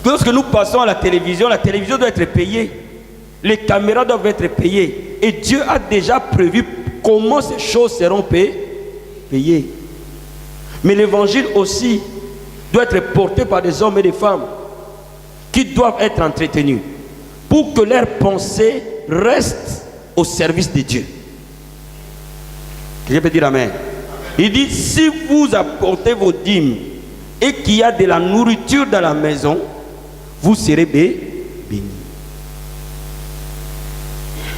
Lorsque nous passons à la télévision doit être payée. Les caméras doivent être payées. Et Dieu a déjà prévu comment ces choses seront payées. Mais l'évangile aussi doit être porté par des hommes et des femmes qui doivent être entretenus pour que leurs pensées restent au service de Dieu. Je peux dire amen. Il dit, si vous apportez vos dîmes et qu'il y a de la nourriture dans la maison, vous serez bénis.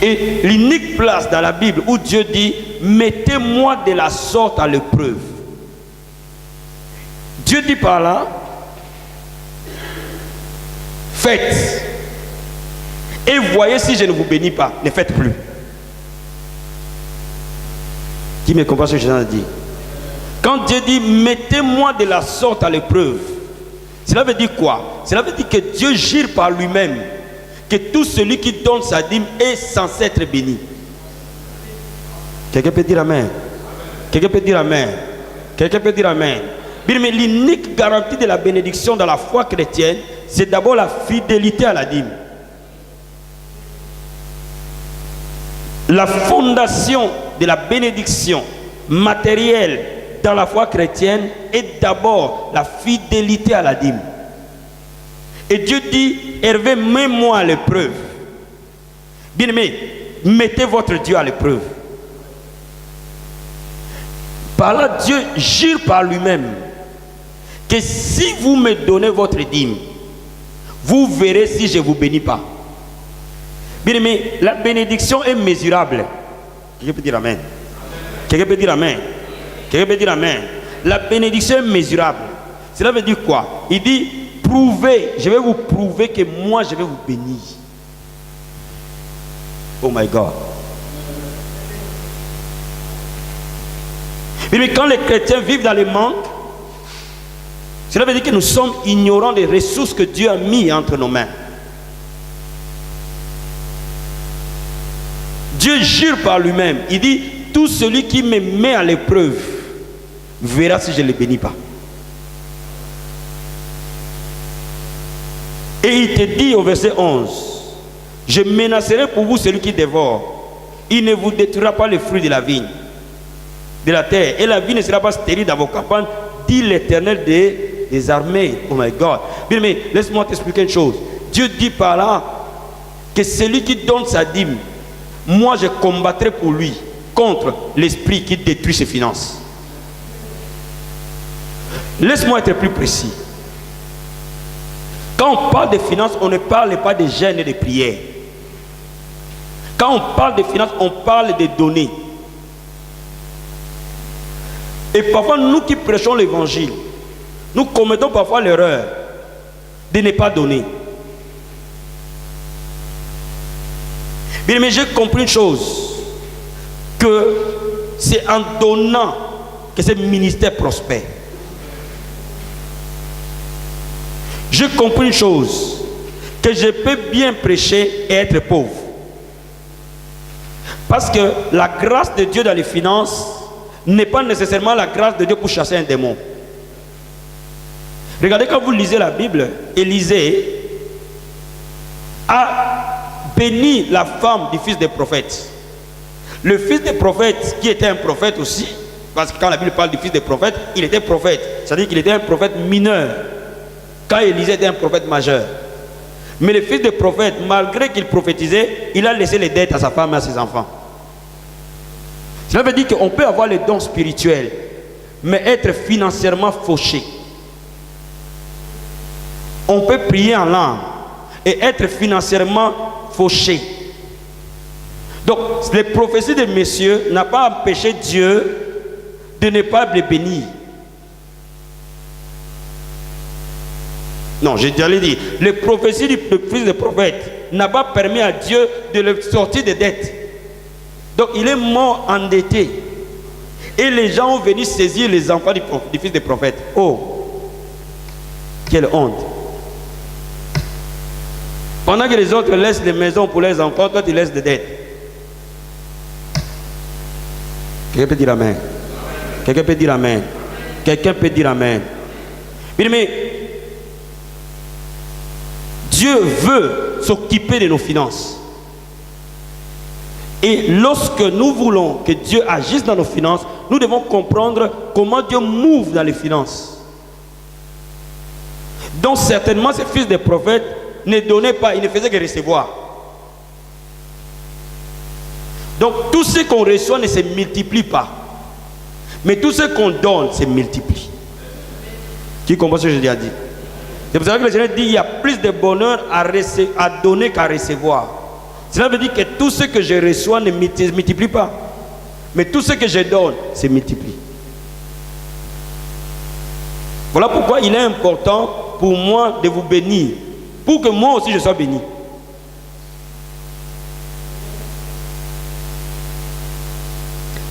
Et l'unique place dans la Bible où Dieu dit, mettez-moi de la sorte à l'épreuve. Dieu dit par là, faites. Et voyez si je ne vous bénis pas, ne faites plus. Qui me comprend ce que je viens de dire? Quand Dieu dit, mettez-moi de la sorte à l'épreuve, cela veut dire quoi? Cela veut dire que Dieu jure par lui-même que tout celui qui donne sa dîme est censé être béni. Quelqu'un peut dire amen? Quelqu'un peut dire amen? Quelqu'un peut dire amen? Bien, mais l'unique garantie de la bénédiction dans la foi chrétienne, c'est d'abord la fidélité à la dîme. La fondation de la bénédiction matérielle dans la foi chrétienne est d'abord la fidélité à la dîme. Et Dieu dit, Hervé, mets-moi à l'épreuve. Bien-aimé, mettez votre Dieu à l'épreuve. Par là, Dieu jure par lui-même que si vous me donnez votre dîme, vous verrez si je ne vous bénis pas. Bien-aimé, la bénédiction est mesurable. Quelqu'un peut dire amen? Quelqu'un peut dire amen? Quelqu'un peut dire amen? La bénédiction est mesurable. Cela veut dire quoi? Il dit, prouvez, je vais vous prouver que moi je vais vous bénir. Oh my God. Mais quand les chrétiens vivent dans le manque, cela veut dire que nous sommes ignorants des ressources que Dieu a mis entre nos mains. Dieu jure par lui-même. Il dit, tout celui qui me met à l'épreuve verra si je ne le bénis pas. Et il te dit au verset 11, je menacerai pour vous celui qui dévore. Il ne vous détruira pas les fruits de la vigne, de la terre. Et la vigne ne sera pas stérile dans vos campagnes, dit l'Éternel des armées. Oh my God. Bien, mais laisse-moi t'expliquer une chose. Dieu dit par là que celui qui donne sa dîme, moi je combattrai pour lui contre l'esprit qui détruit ses finances. Laisse-moi être plus précis. Quand on parle de finances, on ne parle pas de jeûne et de prière. Quand on parle de finances, on parle de donner. Et parfois, nous qui prêchons l'évangile, nous commettons parfois l'erreur de ne pas donner. Bien, mais j'ai compris une chose, que c'est en donnant que ce ministère prospère. J'ai compris une chose, que je peux bien prêcher et être pauvre. Parce que la grâce de Dieu dans les finances n'est pas nécessairement la grâce de Dieu pour chasser un démon. Regardez, quand vous lisez la Bible, Élisée a béni la femme du fils des prophètes. Le fils des prophètes, qui était un prophète aussi, parce que quand la Bible parle du fils des prophètes, il était prophète. C'est-à-dire qu'il était un prophète mineur, quand Élisée était un prophète majeur. Mais le fils des prophètes, malgré qu'il prophétisait, il a laissé les dettes à sa femme et à ses enfants. Cela veut dire qu'on peut avoir les dons spirituels, mais être financièrement fauché. On peut prier en langue et être financièrement fauché. Donc, les prophéties de messieurs n'ont pas empêché Dieu de ne pas les bénir. Non, j'ai déjà dit, les prophéties du fils des prophètes n'ont pas permis à Dieu de le sortir des dettes. Donc, il est mort endetté. Et les gens ont venu saisir les enfants du fils des prophètes. Oh, quelle honte. Pendant que les autres laissent les maisons pour les enfants, toi tu laisses des dettes. Quelqu'un peut dire amen? Quelqu'un peut dire amen? Quelqu'un peut dire amen? Mais Dieu veut s'occuper de nos finances. Et lorsque nous voulons que Dieu agisse dans nos finances, nous devons comprendre comment Dieu move dans les finances. Donc certainement ces fils des prophètes ne donnaient pas, ils ne faisaient que recevoir. Donc tout ce qu'on reçoit ne se multiplie pas. Mais tout ce qu'on donne se multiplie. Qui comprend ce que je dis à dire? C'est pour ça que le Seigneur dit qu'il y a plus de bonheur à donner qu'à recevoir. Cela veut dire que tout ce que je reçois ne se multiplie pas. Mais tout ce que je donne se multiplie. Voilà pourquoi il est important pour moi de vous bénir. Pour que moi aussi je sois béni.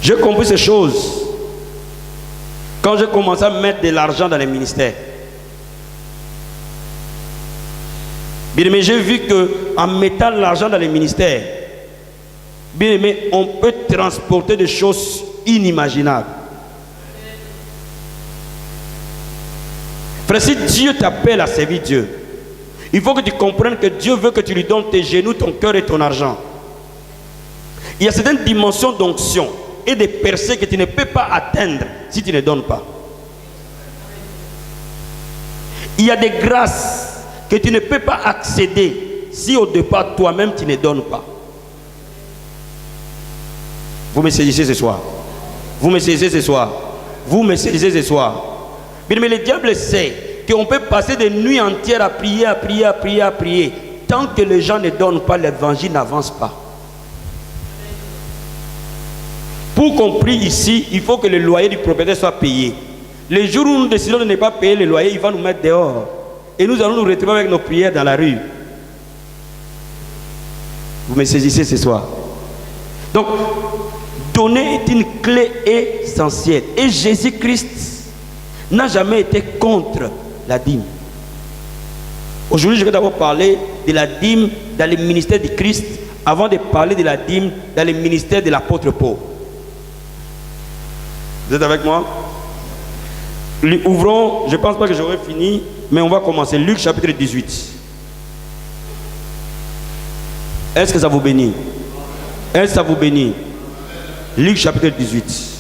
J'ai compris ces choses quand j'ai commencé à mettre de l'argent dans les ministères. Bien aimé, j'ai vu qu'en mettant l'argent dans les ministères, bien aimé, on peut transporter des choses inimaginables. Frère, si Dieu t'appelle à servir Dieu, il faut que tu comprennes que Dieu veut que tu lui donnes tes genoux, ton cœur et ton argent. Il y a certaines dimensions d'onction et de percées que tu ne peux pas atteindre si tu ne donnes pas. Il y a des grâces que tu ne peux pas accéder si au départ toi-même tu ne donnes pas. Vous me saisissez ce soir. Vous me saisissez ce soir. Vous me saisissez ce soir. Mais le diable sait qu'on peut passer des nuits entières à prier, à prier, à prier, à prier. Tant que les gens ne donnent pas, l'évangile n'avance pas. Pour qu'on prie ici, il faut que le loyer du propriétaire soit payé. Les jours où nous décidons de ne pas payer le loyer, il va nous mettre dehors. Et nous allons nous retrouver avec nos prières dans la rue. Vous me saisissez ce soir. Donc, donner est une clé essentielle. Et Jésus-Christ n'a jamais été contre la dîme. Aujourd'hui, je vais d'abord parler de la dîme dans le ministère du Christ avant de parler de la dîme dans le ministère de l'apôtre Paul. Vous êtes avec moi? Ouvrons, je ne pense pas que j'aurai fini, mais on va commencer. Luc chapitre 18. Est-ce que ça vous bénit? Est-ce que ça vous bénit? Luc chapitre 18.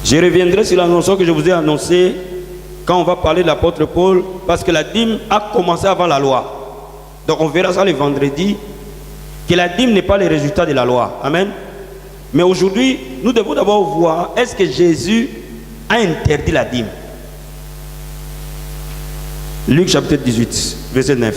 Je reviendrai sur l'annonce que je vous ai annoncée quand on va parler de l'apôtre Paul, parce que la dîme a commencé avant la loi. Donc on verra ça le vendredi, que la dîme n'est pas le résultat de la loi. Amen. Mais aujourd'hui, nous devons d'abord voir, est-ce que Jésus a interdit la dîme? Luc chapitre 18, verset 9.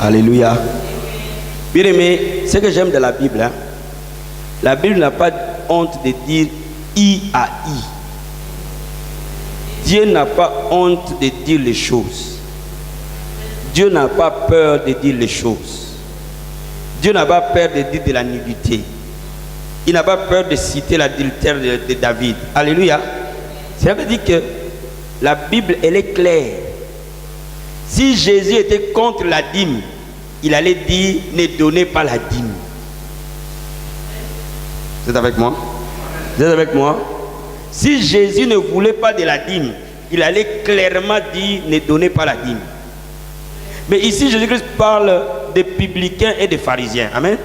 Alléluia. Bien aimé, ce que j'aime de la Bible, hein, la Bible n'a pas honte de dire I à I. Dieu n'a pas honte de dire les choses. Dieu n'a pas peur de dire les choses. Dieu n'a pas peur de dire de la nudité. Il n'a pas peur de citer l'adultère de David. Alléluia. Ça veut dire que la Bible, elle est claire. Si Jésus était contre la dîme, il allait dire ne donnez pas la dîme. Vous êtes avec moi? Vous êtes avec moi? Si Jésus ne voulait pas de la dîme, il allait clairement dire ne donnez pas la dîme. Mais ici, Jésus-Christ parle des publicains et des pharisiens. Amen.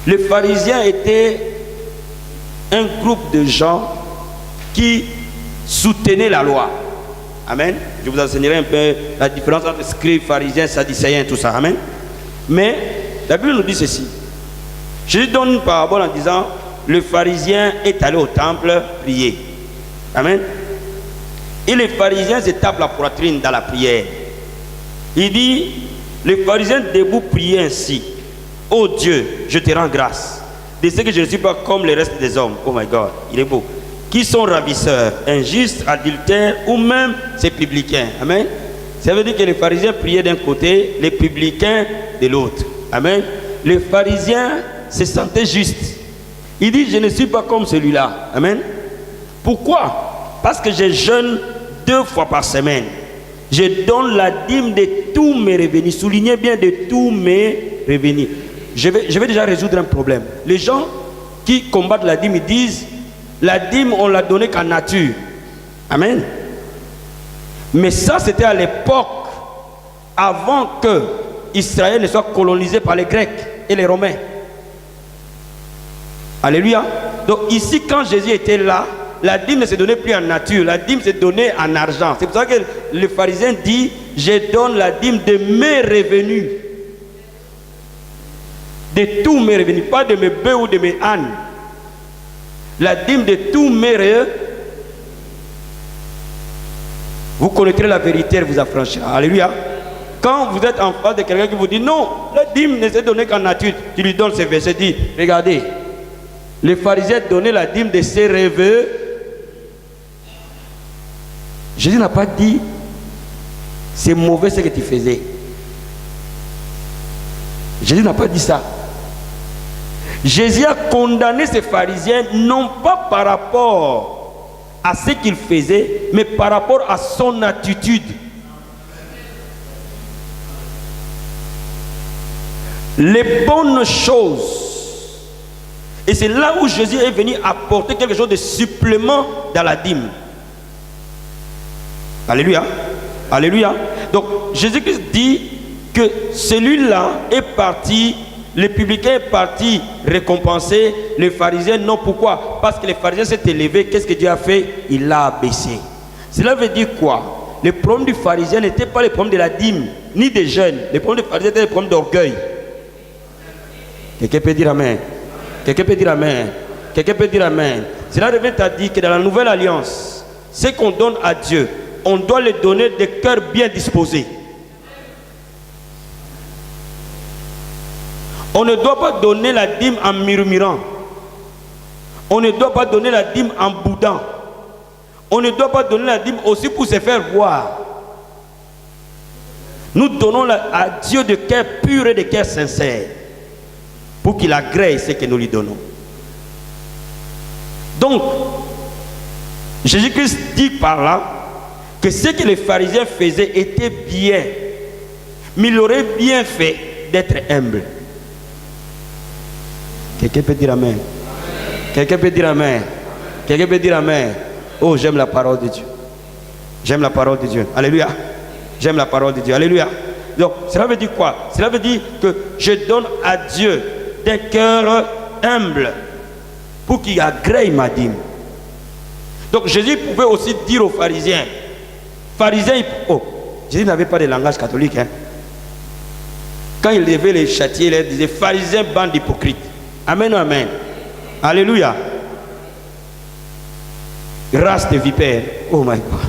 Les pharisiens étaient un groupe de gens qui soutenaient la loi. Amen. Je vous enseignerai un peu la différence entre scribes, pharisiens, sadducéens, tout ça. Amen. Mais la Bible nous dit ceci. Jésus donne une parabole en disant, le pharisien est allé au temple prier. Amen. Et les pharisiens se tapent la poitrine dans la prière. Il dit, les pharisiens debout priaient ainsi. Oh Dieu, je te rends grâce de ce que je ne suis pas comme le reste des hommes. Oh my God, il est beau. Qui sont ravisseurs, injustes, adultères ou même ces publicains. Amen. Ça veut dire que les pharisiens priaient d'un côté, les publicains de l'autre. Amen. Les pharisiens se sentaient justes. Il dit, je ne suis pas comme celui-là. Amen. Pourquoi? Parce que je jeûne 2 fois par semaine. Je donne la dîme de tous mes revenus. Soulignez bien de tous mes revenus. Je vais déjà résoudre un problème. Les gens qui combattent la dîme, ils disent, la dîme, on l'a donnée qu'en nature. Amen. Mais ça, c'était à l'époque, avant que Israël ne soit colonisé par les Grecs et les Romains. Alléluia. Donc ici, quand Jésus était là, la dîme ne se donnait plus en nature, la dîme se donnait en argent. C'est pour ça que le pharisien dit, je donne la dîme de mes revenus. De tous mes revenus, pas de mes bœufs ou de mes ânes. La dîme de tous mes revenus. Vous connaîtrez la vérité, elle vous affranchira. Alléluia. Quand vous êtes en face de quelqu'un qui vous dit non, la dîme ne se donne qu'en nature, tu lui donnes ce verset, dit, regardez, les pharisiens donnaient la dîme de ses revenus. Jésus n'a pas dit c'est mauvais ce que tu faisais. Jésus n'a pas dit ça. Jésus a condamné ces pharisiens non pas par rapport à ce qu'ils faisaient, mais par rapport à son attitude. Les bonnes choses. Et c'est là où Jésus est venu apporter quelque chose de supplément dans la dîme. Alléluia. Alléluia. Donc Jésus-Christ dit que celui-là est parti, le publicain est parti récompenser, les pharisiens non. Pourquoi? Parce que les pharisiens s'est élevés. Qu'est-ce que Dieu a fait? Il l'a abaissé. Cela veut dire quoi? Le problème du pharisien n'était pas le problème de la dîme, ni des jeunes. Le problème du pharisien était le problème d'orgueil. Quelqu'un peut dire amen. Quelqu'un peut dire amen. Quelqu'un peut dire amen. Cela revient à dire que dans la nouvelle alliance, ce qu'on donne à Dieu, on doit le donner de cœur bien disposé. On ne doit pas donner la dîme en murmurant. On ne doit pas donner la dîme en boudant. On ne doit pas donner la dîme aussi pour se faire voir. Nous donnons à Dieu de cœur pur et de cœur sincère, pour qu'il agrée ce que nous lui donnons. Donc, Jésus-Christ dit par là que ce que les pharisiens faisaient était bien, mais il aurait bien fait d'être humble. Quelqu'un peut dire amen. Quelqu'un peut dire amen. Quelqu'un peut dire amen. Oh, j'aime la parole de Dieu. J'aime la parole de Dieu. Alléluia. J'aime la parole de Dieu. Alléluia. Donc, cela veut dire quoi? Cela veut dire que je donne à Dieu des cœurs humbles pour qu'il agrée ma dîme. Donc, Jésus pouvait aussi dire aux pharisiens, oh, Jésus n'avait pas de langage catholique. Hein. Quand il devait les châtier, il disait, pharisiens, bande d'hypocrites. Amen, amen. Alléluia. Race de vipères. Oh my God.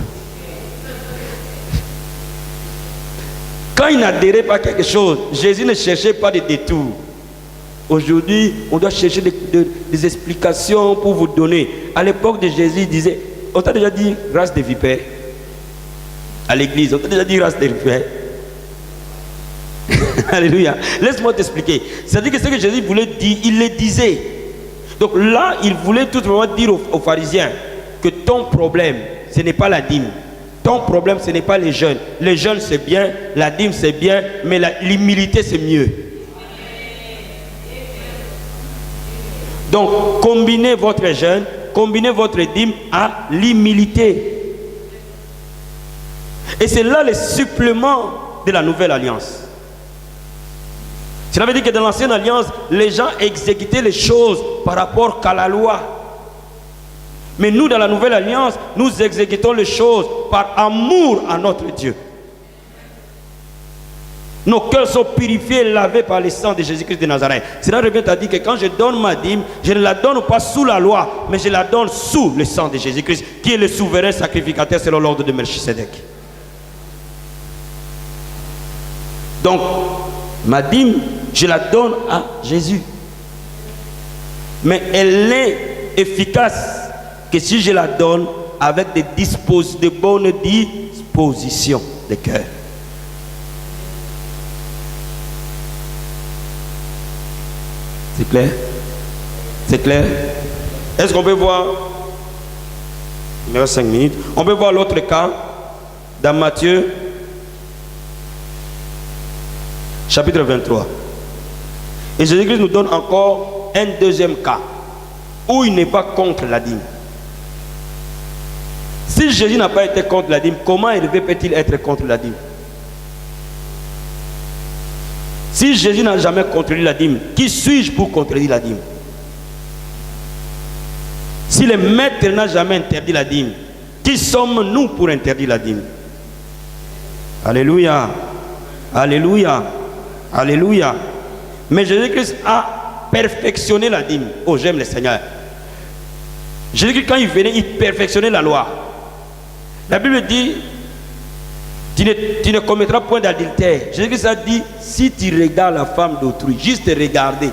Quand il n'adhérait pas à quelque chose, Jésus ne cherchait pas de détours. Aujourd'hui, on doit chercher des explications pour vous donner. À l'époque de Jésus, il disait, on t'a déjà dit race de vipères. À l'église, on t'a déjà dit race de vipères. Alléluia. Laisse-moi t'expliquer. C'est-à-dire que ce que Jésus voulait dire, il le disait. Donc là, il voulait tout simplement dire aux pharisiens que ton problème, ce n'est pas la dîme. Ton problème, ce n'est pas les jeunes. Les jeunes, c'est bien. La dîme, c'est bien. Mais l'humilité, c'est mieux. Donc, combinez votre jeûne, combinez votre dîme à l'humilité. Et c'est là le supplément de la nouvelle alliance. Cela veut dire que dans l'ancienne alliance, les gens exécutaient les choses par rapport qu'à la loi. Mais nous, dans la nouvelle alliance, nous exécutons les choses par amour à notre Dieu. Nos cœurs sont purifiés et lavés par le sang de Jésus-Christ de Nazareth. Cela revient à dire que quand je donne ma dîme, je ne la donne pas sous la loi, mais je la donne sous le sang de Jésus-Christ, qui est le souverain sacrificateur selon l'ordre de Melchisedec. Donc, ma dîme, je la donne à Jésus. Mais elle n'est efficace que si je la donne avec de bonnes dispositions de cœur. C'est clair? C'est clair? Est-ce qu'on peut voir? Il me reste 5 minutes. On peut voir l'autre cas dans Matthieu chapitre 23. Et Jésus-Christ nous donne encore un deuxième cas où il n'est pas contre la dîme. Si Jésus n'a pas été contre la dîme, comment Hervé peut-il être contre la dîme? Si Jésus n'a jamais contredit la dîme, qui suis-je pour contredire la dîme? Si le maître n'a jamais interdit la dîme, qui sommes-nous pour interdire la dîme? Alléluia. Alléluia. Alléluia. Mais Jésus-Christ a perfectionné la dîme. Oh, j'aime le Seigneur. Jésus-Christ, quand il venait, il perfectionnait la loi. La Bible dit, tu ne commettras point d'adultère. Jésus-Christ a dit, si tu regardes la femme d'autrui, juste regarder,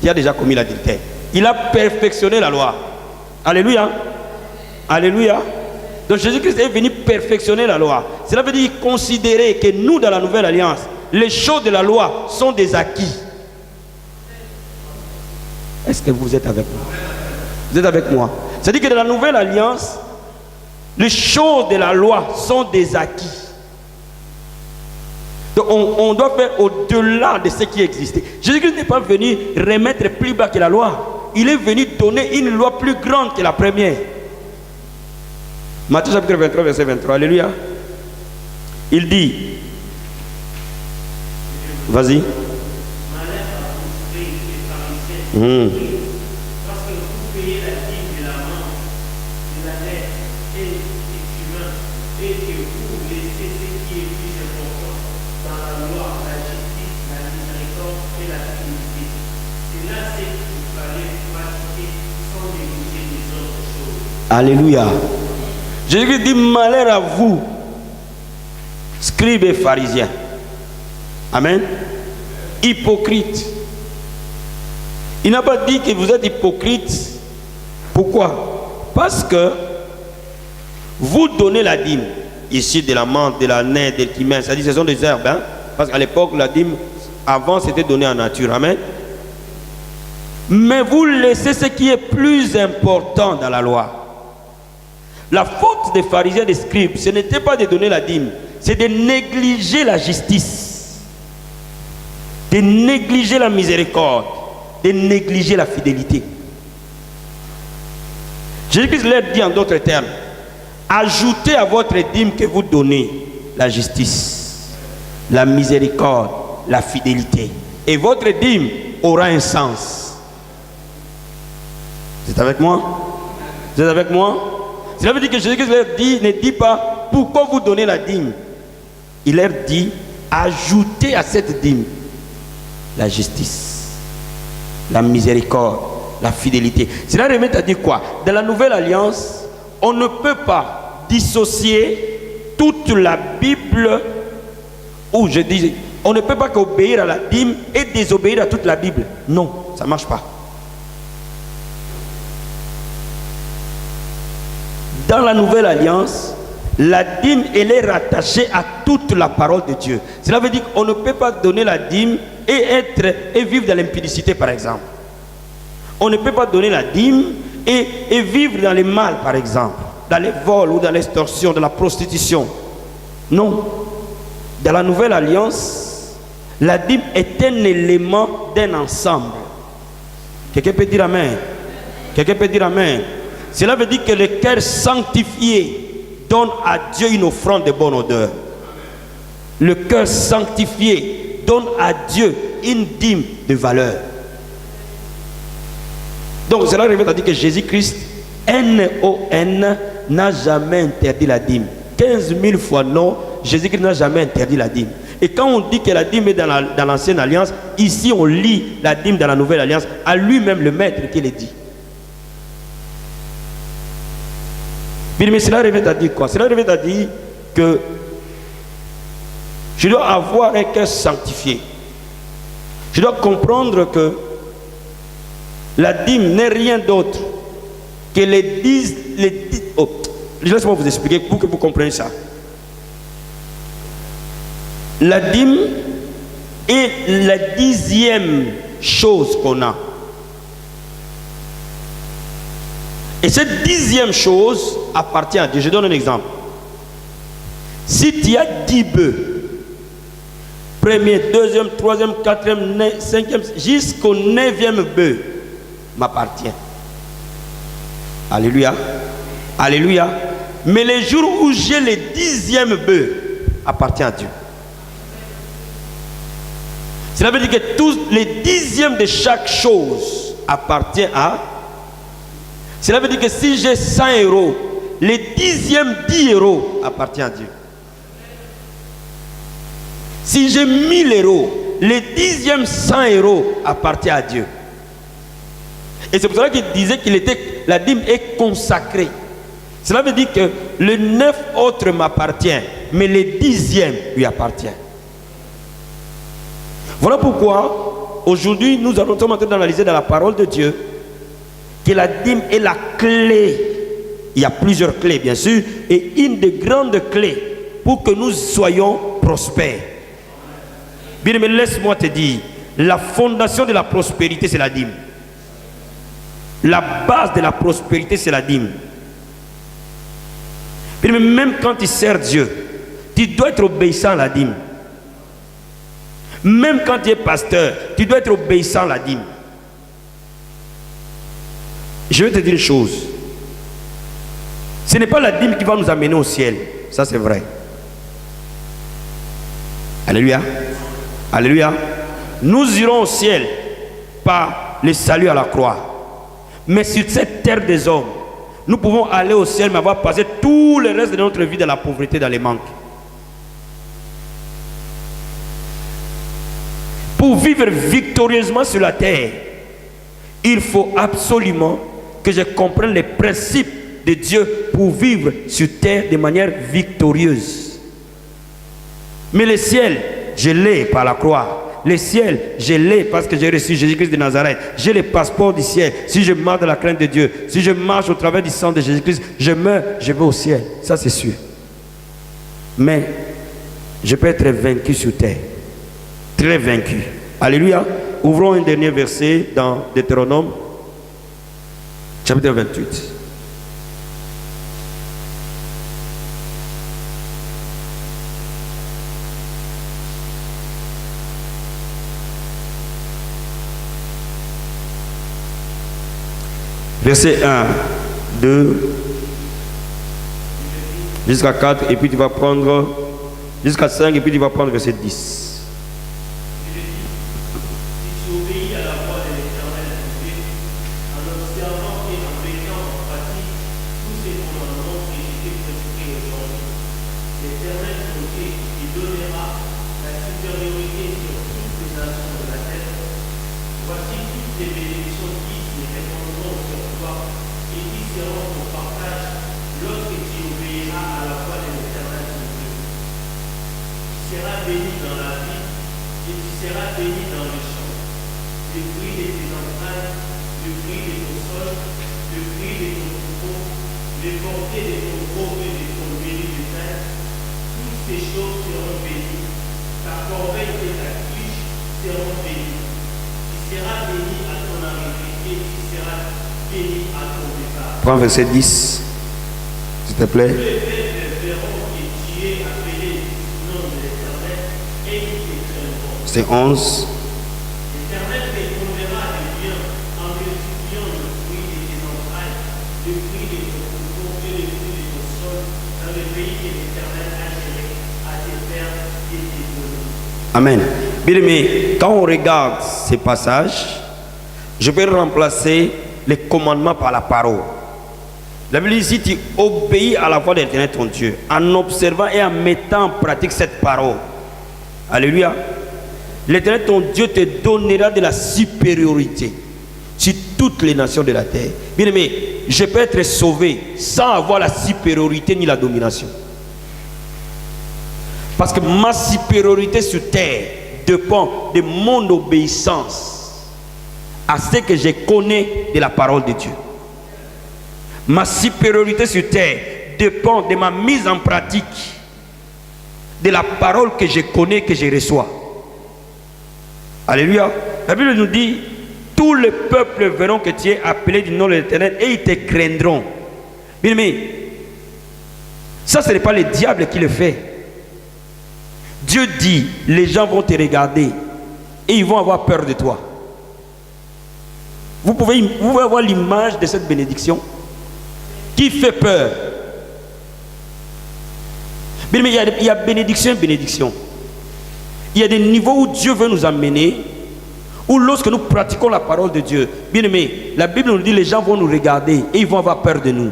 tu as déjà commis l'adultère. Il a perfectionné la loi. Alléluia. Alléluia. Donc Jésus-Christ est venu perfectionner la loi. Cela veut dire considérer que nous, dans la nouvelle alliance, les choses de la loi sont des acquis. Est-ce que vous êtes avec moi? Vous êtes avec moi? C'est-à-dire que dans la nouvelle alliance, les choses de la loi sont des acquis. Donc on doit faire au-delà de ce qui existait. Jésus-Christ n'est pas venu remettre plus bas que la loi. Il est venu donner une loi plus grande que la première. Matthieu chapitre 23, verset 23. Alléluia. Il dit, vas-y. Parce que vous payez la dîme de la mort, de la terre et du humain, et que vous laissez ce qui est plus important dans la loi, la justice, la miséricorde et la fidélité. C'est là ce qu'il fallait pratiquer sans négliger les autres choses. Alléluia. Jésus dit, malheur à vous, scribes et pharisiens. Amen. Hypocrites. Il n'a pas dit que vous êtes hypocrites. Pourquoi? Parce que vous donnez la dîme. Ici, de la menthe, de la naine, de l'hymen. C'est-à-dire ce sont des herbes. Hein? Parce qu'à l'époque, la dîme, avant, c'était donné en nature. Amen. Mais vous laissez ce qui est plus important dans la loi. La faute des pharisiens et des scribes, ce n'était pas de donner la dîme. C'est de négliger la justice. De négliger la miséricorde. De négliger la fidélité. Jésus-Christ leur dit en d'autres termes, ajoutez à votre dîme que vous donnez la justice, la miséricorde, la fidélité. Et votre dîme aura un sens. Vous êtes avec moi? Vous êtes avec moi? Cela veut dire que Jésus-Christ leur dit, ne dit pas pourquoi vous donnez la dîme. Il leur dit, ajoutez à cette dîme la justice, la miséricorde, la fidélité. Cela remet à dire quoi? Dans la nouvelle alliance, on ne peut pas dissocier toute la Bible, ou je dis, on ne peut pas qu'obéir à la dîme et désobéir à toute la Bible. Non, ça ne marche pas. Dans la nouvelle alliance, la dîme, elle est rattachée à toute la parole de Dieu. Cela veut dire qu'on ne peut pas donner la dîme et vivre dans l'impudicité, par exemple. On ne peut pas donner la dîme et vivre dans le mal, par exemple, dans les vols ou dans l'extorsion, dans la prostitution. Non. Dans la nouvelle alliance, la dîme est un élément d'un ensemble. Quelqu'un peut dire amen? Quelqu'un peut dire amen? Cela veut dire que le cœur sanctifié donne à Dieu une offrande de bonne odeur. le cœur sanctifié, donne à Dieu une dîme de valeur. Donc cela revient à dire que Jésus-Christ, N-O-N, n'a jamais interdit la dîme. 15 000 fois non, Jésus-Christ n'a jamais interdit la dîme. Et quand on dit que la dîme est dans l'ancienne alliance, ici on lit la dîme dans la nouvelle alliance, à lui-même le maître qui le dit. Mais cela revient à dire quoi? Cela revient à dire que je dois avoir un cœur sanctifié. Je dois comprendre que la dîme n'est rien d'autre que laissez-moi vous expliquer pour que vous compreniez ça. La dîme est la 10e chose qu'on a. Et cette 10e chose appartient à Dieu. Je donne un exemple. Si tu as 10 bœufs, premier, deuxième, troisième, quatrième, cinquième, jusqu'au 9e bœuf m'appartient. Alléluia. Alléluia. Mais les jours où j'ai le 10e bœuf, appartient à Dieu. Cela veut dire que tous les 10e de chaque chose appartient à. Cela veut dire que si j'ai 100 euros, les 10e 10 euros appartient à Dieu. Si j'ai 1000 euros, les 10e 100 euros appartient à Dieu. Et c'est pour cela qu'il disait la dîme est consacrée. Cela veut dire que les 9 autres m'appartiennent, mais les 10e lui appartiennent. Voilà pourquoi aujourd'hui nous sommes en train d'analyser dans la parole de Dieu que la dîme est la clé. Il y a plusieurs clés bien sûr, et une des grandes clés pour que nous soyons prospères. Bien, mais laisse-moi te dire, la fondation de la prospérité c'est la dîme. La base de la prospérité c'est la dîme. Bien, mais même quand tu sers Dieu, tu dois être obéissant à la dîme. Même quand tu es pasteur, tu dois être obéissant à la dîme. Je vais te dire une chose. Ce n'est pas la dîme qui va nous amener au ciel. Ça c'est vrai. Alléluia. Alléluia. Nous irons au ciel par le salut à la croix. Mais sur cette terre des hommes, nous pouvons aller au ciel mais avoir passé tout le reste de notre vie dans la pauvreté, dans les manques. Pour vivre victorieusement sur la terre, il faut absolument que je comprenne les principes de Dieu pour vivre sur terre de manière victorieuse. Mais le ciel, je l'ai par la croix. Le ciel, je l'ai parce que j'ai reçu Jésus-Christ de Nazareth. J'ai le passeport du ciel. Si je marche dans la crainte de Dieu, si je marche au travers du sang de Jésus-Christ, je meurs, je vais au ciel. Ça c'est sûr. Mais je peux être vaincu sur terre. Très vaincu. Alléluia. Ouvrons un dernier verset dans Deutéronome, chapitre 28. Verset 1, 2, jusqu'à 4, et puis tu vas prendre jusqu'à 5, et puis tu vas prendre verset 10. Prends verset 10, s'il te plaît. C'est 11. Amen. Bien aimé, quand on regarde ces passages, je vais remplacer les commandements par la parole. La Bible dit, tu obéis à la voix de l'Éternel ton Dieu, en observant et en mettant en pratique cette parole. Alléluia. L'Éternel ton Dieu te donnera de la supériorité sur toutes les nations de la terre. Bien aimé, je peux être sauvé sans avoir la supériorité ni la domination. Parce que ma supériorité sur terre dépend de mon obéissance à ce que je connais de la parole de Dieu. Ma supériorité sur terre dépend de ma mise en pratique de la parole que je connais, que je reçois. Alléluia. La Bible nous dit, tous les peuples verront que tu es appelé du nom de l'Éternel et ils te craindront. Bien aimé, ça ce n'est pas le diable qui le fait. Dieu dit, les gens vont te regarder et ils vont avoir peur de toi. Vous pouvez avoir l'image de cette bénédiction qui fait peur. Bien aimé, il y a bénédiction et bénédiction. Il y a des niveaux où Dieu veut nous amener, où lorsque nous pratiquons la parole de Dieu, bien aimé, la Bible nous dit les gens vont nous regarder et ils vont avoir peur de nous.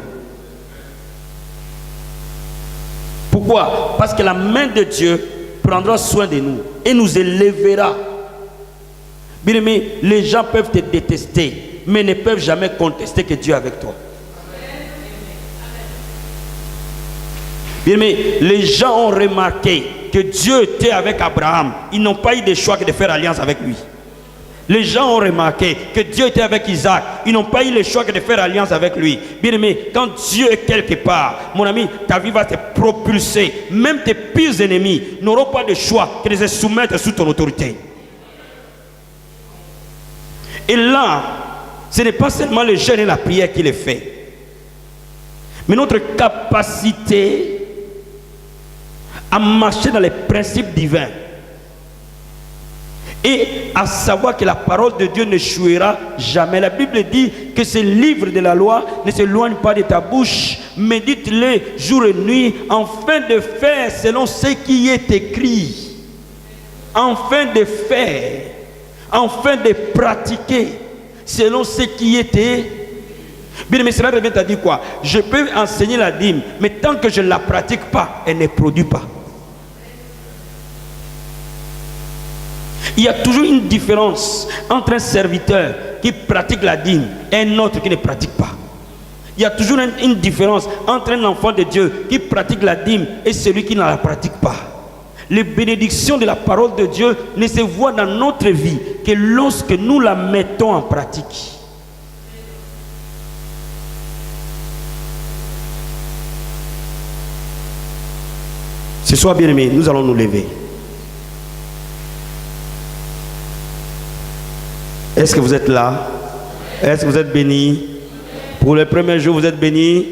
Pourquoi? Parce que la main de Dieu prendra soin de nous et nous élèvera. Bien aimé, les gens peuvent te détester, mais ne peuvent jamais contester que Dieu est avec toi. Bien aimé, les gens ont remarqué que Dieu était avec Abraham. Ils n'ont pas eu de choix que de faire alliance avec lui. Les gens ont remarqué que Dieu était avec Isaac. Ils n'ont pas eu le choix que de faire alliance avec lui. Bien aimé, quand Dieu est quelque part, mon ami, ta vie va te propulser. Même tes pires ennemis n'auront pas de choix que de se soumettre sous ton autorité. Et là, ce n'est pas seulement le jeûne et la prière qui le fait, mais notre capacité à marcher dans les principes divins et à savoir que la parole de Dieu n'échouera jamais. La Bible dit que ce livre de la loi ne s'éloigne pas de ta bouche, médite-le jour et nuit, afin de faire selon ce qui est écrit, afin de faire, afin de pratiquer selon ce qui était. Bien, mais cela revient à dire quoi? Je peux enseigner la dîme, mais tant que je ne la pratique pas, elle ne produit pas. Il y a toujours une différence entre un serviteur qui pratique la dîme et un autre qui ne pratique pas. Il y a toujours une différence entre un enfant de Dieu qui pratique la dîme et celui qui ne la pratique pas. Les bénédictions de la parole de Dieu ne se voient dans notre vie que lorsque nous la mettons en pratique. Ce soir, bien-aimés, nous allons nous lever. Est-ce que vous êtes là? Est-ce que vous êtes bénis? Pour le premier jour, vous êtes bénis?